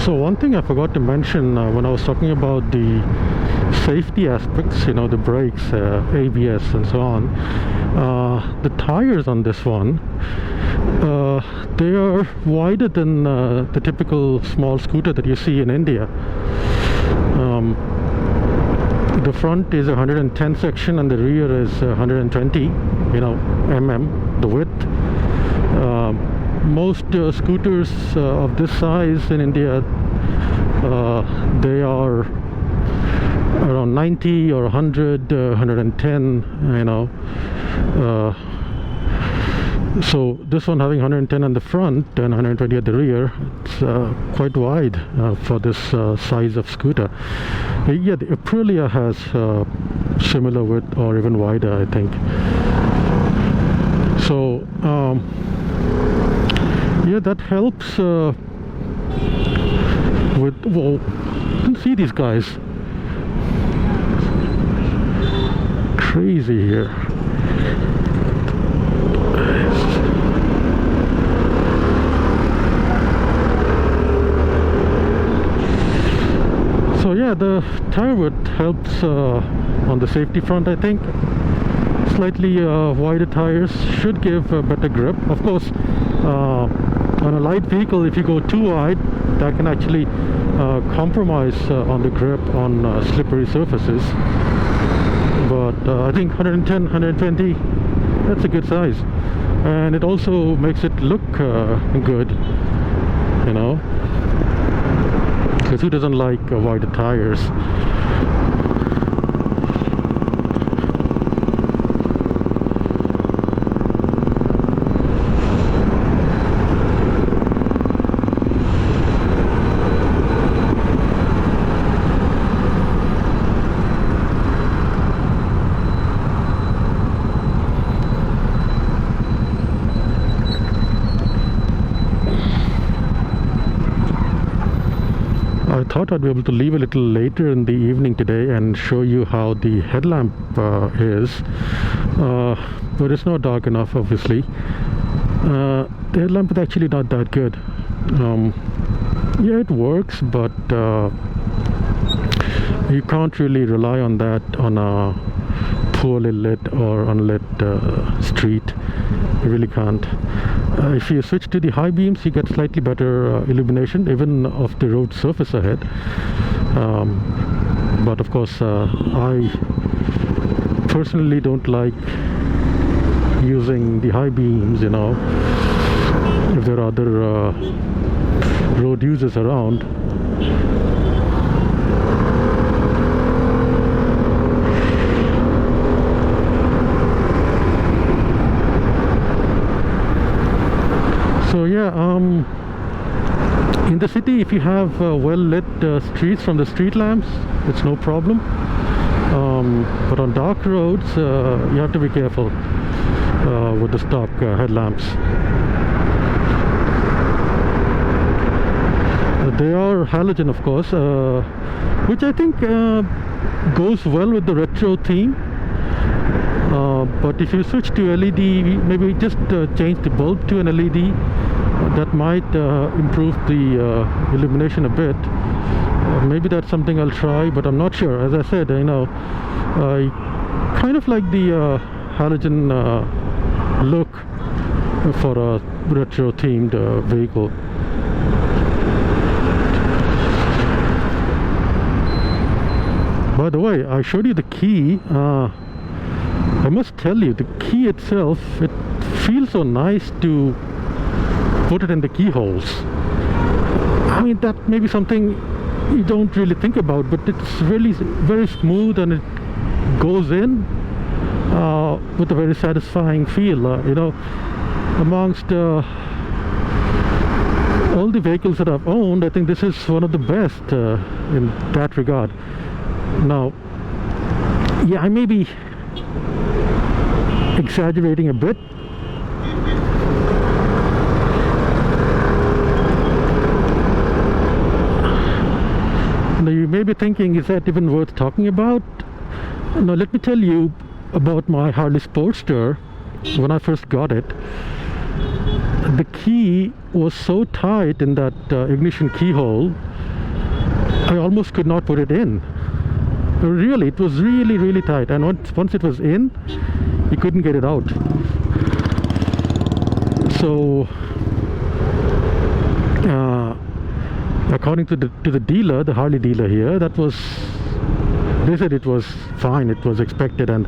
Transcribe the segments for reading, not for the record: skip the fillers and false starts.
So one thing I forgot to mention when I was talking about the safety aspects, you know, the brakes, ABS and so on, the tires on this one, they are wider than the typical small scooter that you see in India. The front is 110 section and the rear is 120, you know, mm, the width. Most scooters of this size in India, they are around 90 or 100, 110, you know. So this one having 110 on the front and 120 at the rear, it's quite wide for this size of scooter. Yeah, the Aprilia has similar width or even wider, I think. So yeah, that helps with, well, you can see these guys. Crazy here. So yeah, the tire width helps on the safety front, I think. Slightly wider tires should give a better grip. Of course, on a light vehicle, if you go too wide, that can actually compromise on the grip on slippery surfaces. But I think 110, 120, that's a good size. And it also makes it look good, you know. Because who doesn't like wider tires? I thought I'd be able to leave a little later in the evening today and show you how the headlamp is, but it's not dark enough, obviously. The headlamp is actually not that good. Yeah, it works, but you can't really rely on that on a poorly lit or unlit street. You really can't. If you switch to the high beams, you get slightly better illumination, even of the road surface ahead. But of course, I personally don't like using the high beams, you know, if there are other road users around. So yeah, in the city, if you have well-lit streets from the street lamps, it's no problem. But on dark roads, you have to be careful with the stock headlamps. They are halogen, of course, which I think goes well with the retro theme. But if you switch to LED, maybe just change the bulb to an LED, that might improve the illumination a bit. Maybe that's something I'll try, but I'm not sure. As I said, you know, I kind of like the halogen look for a retro themed vehicle. By the way, I showed you the key. I must tell you, the key itself, it feels so nice to put it in the keyholes. I mean, that may be something you don't really think about, but it's really very smooth and it goes in with a very satisfying feel. You know, amongst all the vehicles that I've owned, I think this is one of the best in that regard. Now, yeah, I may be exaggerating a bit. Now you may be thinking, is that even worth talking about? Now let me tell you about my Harley Sportster. When I first got it, the key was so tight in that ignition keyhole I almost could not put it in. Really, it was really tight, and once it was in, you couldn't get it out. So according to the dealer, the Harley dealer here, they said it was fine, it was expected, and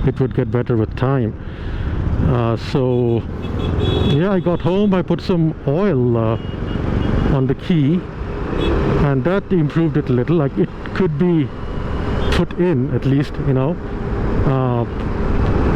it would get better with time. So yeah, I got home, I put some oil on the key, and that improved it a little. Like, it could be put in at least, you know.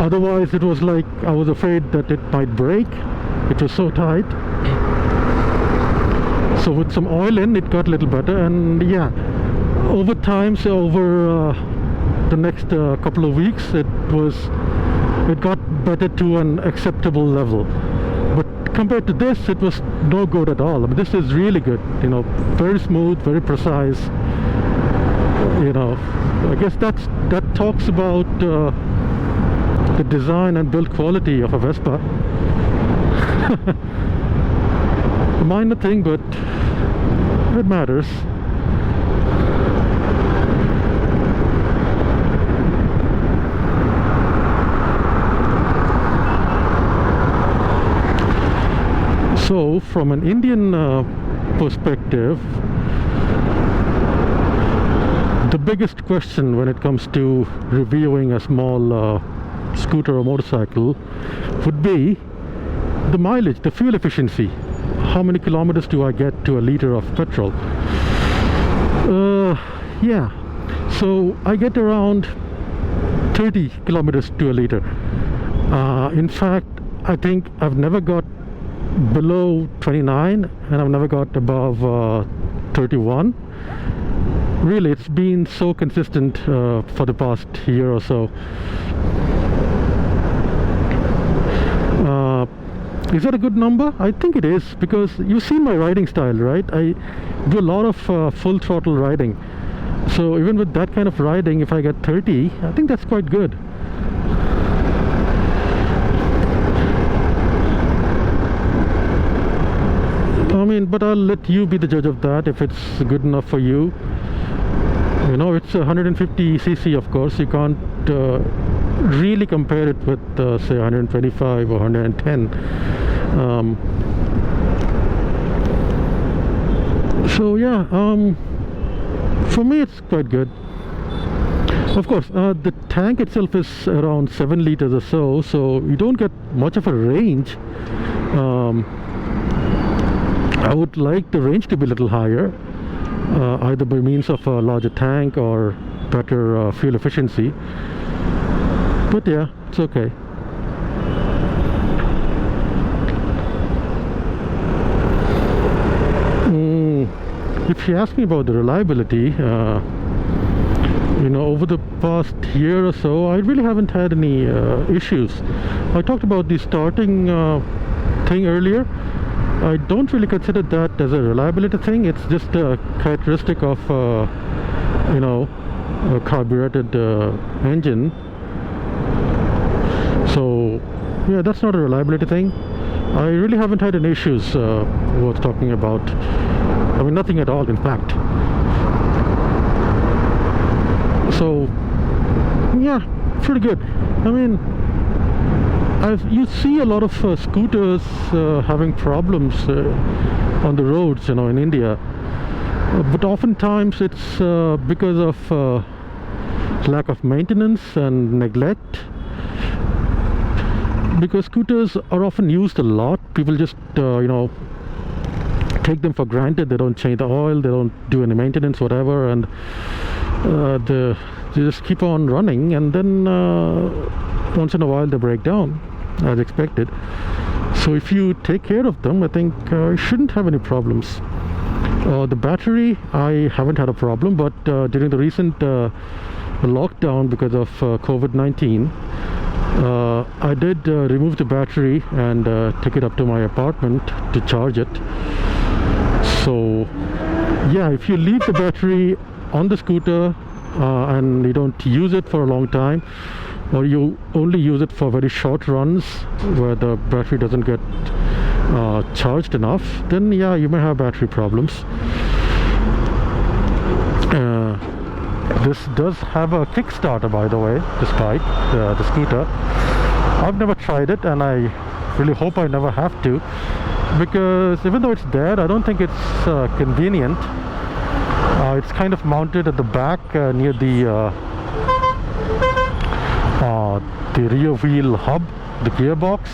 Otherwise it was like I was afraid that it might break. It was so tight. So with some oil in, it got a little better. And yeah, over time, so over the next couple of weeks, it got better to an acceptable level. But compared to this, it was no good at all. I mean, this is really good, you know, very smooth, very precise. You know, I guess that talks about the design and build quality of a Vespa. A minor thing, but it matters. So from an Indian perspective, the biggest question when it comes to reviewing a small scooter or motorcycle would be the mileage, the fuel efficiency. How many kilometers do I get to a liter of petrol? Yeah, so I get around 30 kilometers to a liter. In fact, I think I've never got below 29, and I've never got above 31. Really, it's been so consistent for the past year or so. Is that a good number? I think it is, because you've seen my riding style, right? I do a lot of full throttle riding. So even with that kind of riding, if I get 30, I think that's quite good. I mean, but I'll let you be the judge of that, if it's good enough for you. You know, it's 150cc, of course. You can't really compare it with say 125 or 110. So yeah, for me it's quite good. Of course, the tank itself is around 7 liters or so you don't get much of a range. I would like the range to be a little higher, either by means of a larger tank or better fuel efficiency. But yeah, it's okay. If you ask me about the reliability, you know, over the past year or so, I really haven't had any issues. I talked about the starting thing earlier. I don't really consider that as a reliability thing. It's just a characteristic of you know, a carbureted engine. So yeah, that's not a reliability thing. I really haven't had any issues worth talking about. I mean, nothing at all, in fact. So yeah, pretty good. I mean, you see a lot of scooters having problems on the roads, you know, in India. But oftentimes it's because of lack of maintenance and neglect. Because scooters are often used a lot. People just, you know, take them for granted. They don't change the oil, they don't do any maintenance, whatever, and they just keep on running, and then once in a while they break down, as expected. So if you take care of them, I think you shouldn't have any problems. The battery, I haven't had a problem, but during the recent lockdown because of COVID-19, I did remove the battery and take it up to my apartment to charge it. So yeah, if you leave the battery on the scooter and you don't use it for a long time, or you only use it for very short runs where the battery doesn't get charged enough, then yeah, you may have battery problems. This does have a Kickstarter, by the way, this bike, the scooter. I've never tried it, and I really hope I never have to, because even though it's there, I don't think it's convenient. It's kind of mounted at the back near the rear wheel hub, the gearbox.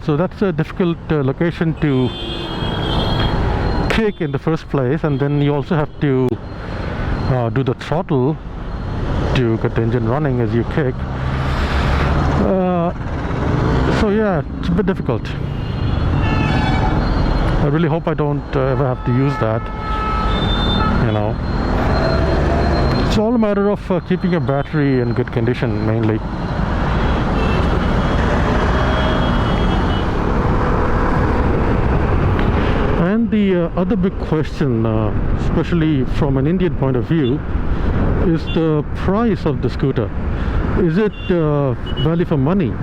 So that's a difficult location to kick in the first place, and then you also have to do the throttle to get the engine running as you kick. So yeah, it's a bit difficult. I really hope I don't ever have to use that, you know. It's all a matter of keeping your battery in good condition, mainly. And the other big question, especially from an Indian point of view, is the price of the scooter. Is it value for money?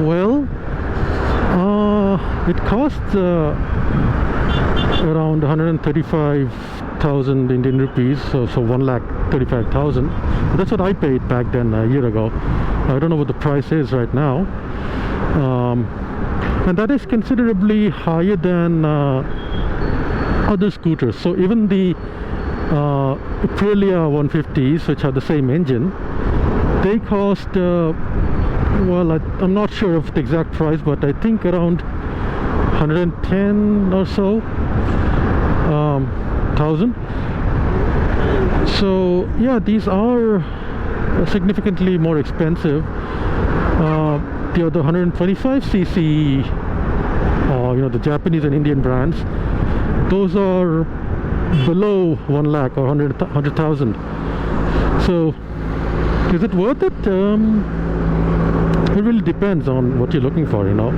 Well, it costs around 135,000 Indian rupees, so 1,35,000. That's what I paid back then, a year ago. I don't know what the price is right now. And that is considerably higher than other scooters. So even the Aprilia 150s, which are the same engine, they cost, well, I'm not sure of the exact price, but I think around 110 or so thousand. So yeah, these are significantly more expensive. The other 125cc, you know, the Japanese and Indian brands, those are below 1 lakh or 100,000. So is it worth it? It really depends on what you're looking for, you know.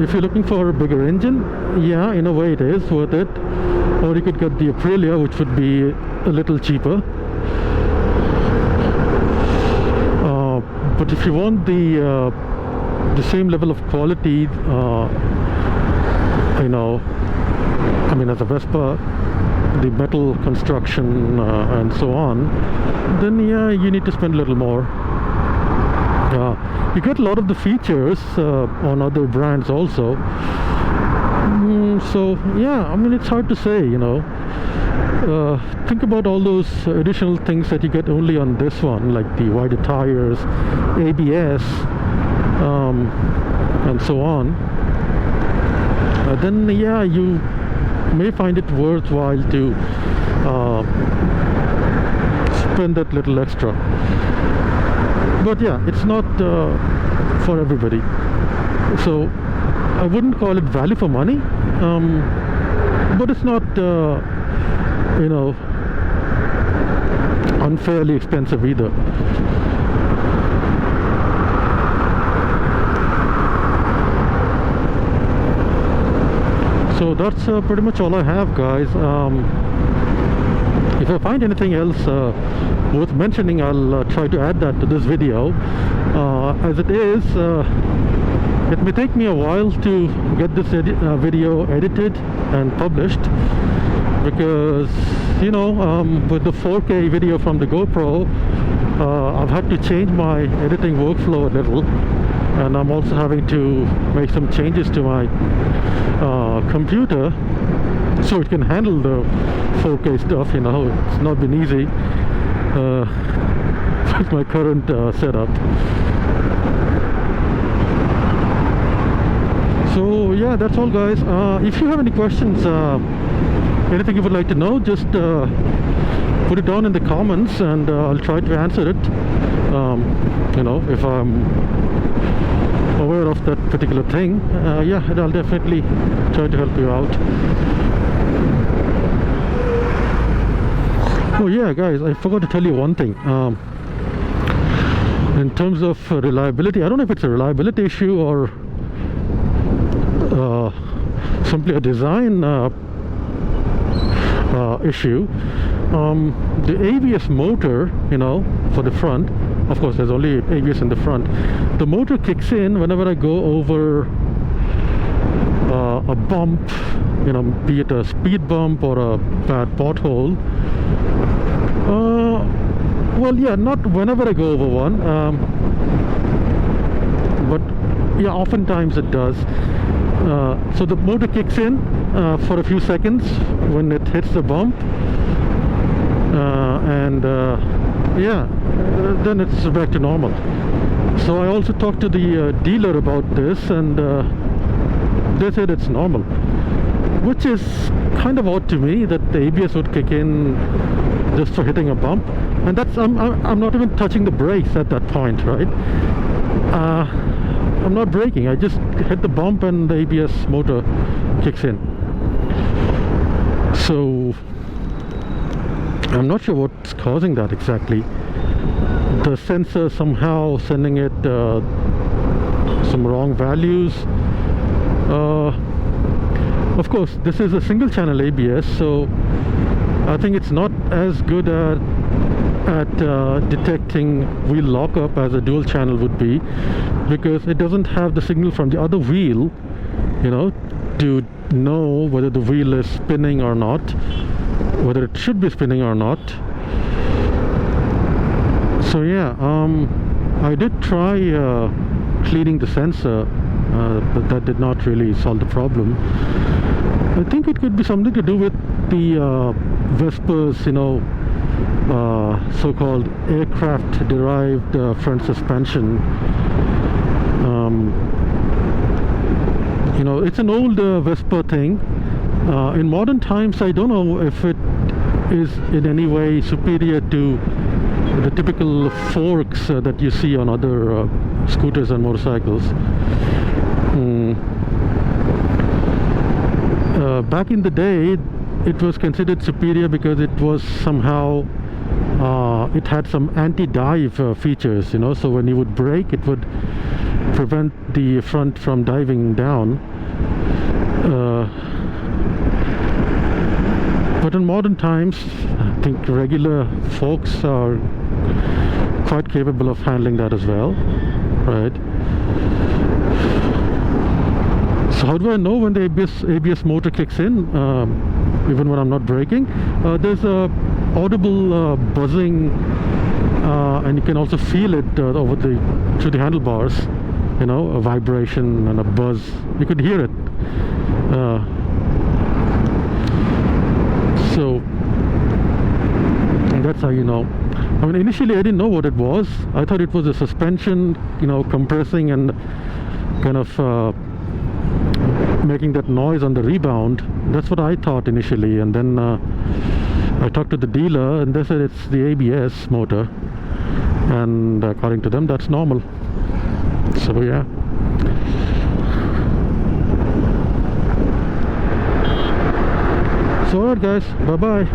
If you're looking for a bigger engine, yeah, in a way it is worth it. Or you could get the Aprilia, which would be a little cheaper. But if you want the same level of quality, you know, I mean, as a Vespa, the metal construction and so on, then yeah, you need to spend a little more. You get a lot of the features on other brands also. So yeah, I mean, it's hard to say, you know. Think about all those additional things that you get only on this one, like the wider tires, ABS, and so on. Then yeah, you may find it worthwhile to spend that little extra. But yeah, it's not for everybody. So I wouldn't call it value for money, but it's not you know, unfairly expensive either. So that's pretty much all I have, guys. If I find anything else worth mentioning, I'll try to add that to this video. As it is, it may take me a while to get this video edited and published, because, you know, with the 4K video from the GoPro, I've had to change my editing workflow a little, and I'm also having to make some changes to my computer so it can handle the 4K stuff. You know, it's not been easy with my current setup. So yeah, that's all, guys. If you have any questions, anything you would like to know, just put it down in the comments, and I'll try to answer it. You know, if I'm aware of that particular thing, yeah, I'll definitely try to help you out. Oh yeah, guys, I forgot to tell you one thing. In terms of reliability, I don't know if it's a reliability issue or simply a design issue. The ABS motor, you know, for the front, Of course, there's only ABS in the front. The motor kicks in whenever I go over a bump, you know, be it a speed bump or a bad pothole. Well, yeah, not whenever I go over one, but yeah, oftentimes it does. So the motor kicks in for a few seconds when it hits the bump, and yeah, then it's back to normal. So I also talked to the dealer about this, and they said it's normal, which is kind of odd to me that the ABS would kick in just for hitting a bump, and that's I'm not even touching the brakes at that point, right? I'm not braking, I just hit the bump and the ABS motor kicks in. So I'm not sure what's causing that exactly. The sensor somehow sending it some wrong values. Of course, this is a single channel ABS, so I think it's not as good at detecting wheel lockup as a dual channel would be, because it doesn't have the signal from the other wheel, you know, to know whether the wheel is spinning or not, whether it should be spinning or not. So yeah, I did try cleaning the sensor, but that did not really solve the problem. I think it could be something to do with the Vespa's, you know, so-called aircraft-derived front suspension. You know, it's an old Vespa thing. In modern times, I don't know if it is in any way superior to the typical forks that you see on other scooters and motorcycles. Back in the day, it was considered superior because it was somehow it had some anti-dive features, you know, so when you would brake, it would prevent the front from diving down. But in modern times, I think regular folks are quite capable of handling that as well, right? So how do I know when the ABS motor kicks in, even when I'm not braking? There's a audible buzzing, and you can also feel it through the handlebars, you know, a vibration and a buzz. You could hear it. So that's how you know. I mean, initially I didn't know what it was. I thought it was a suspension, you know, compressing and kind of making that noise on the rebound. That's what I thought initially, and then I talked to the dealer and they said it's the ABS motor, and according to them that's normal. So yeah. So alright guys, bye bye.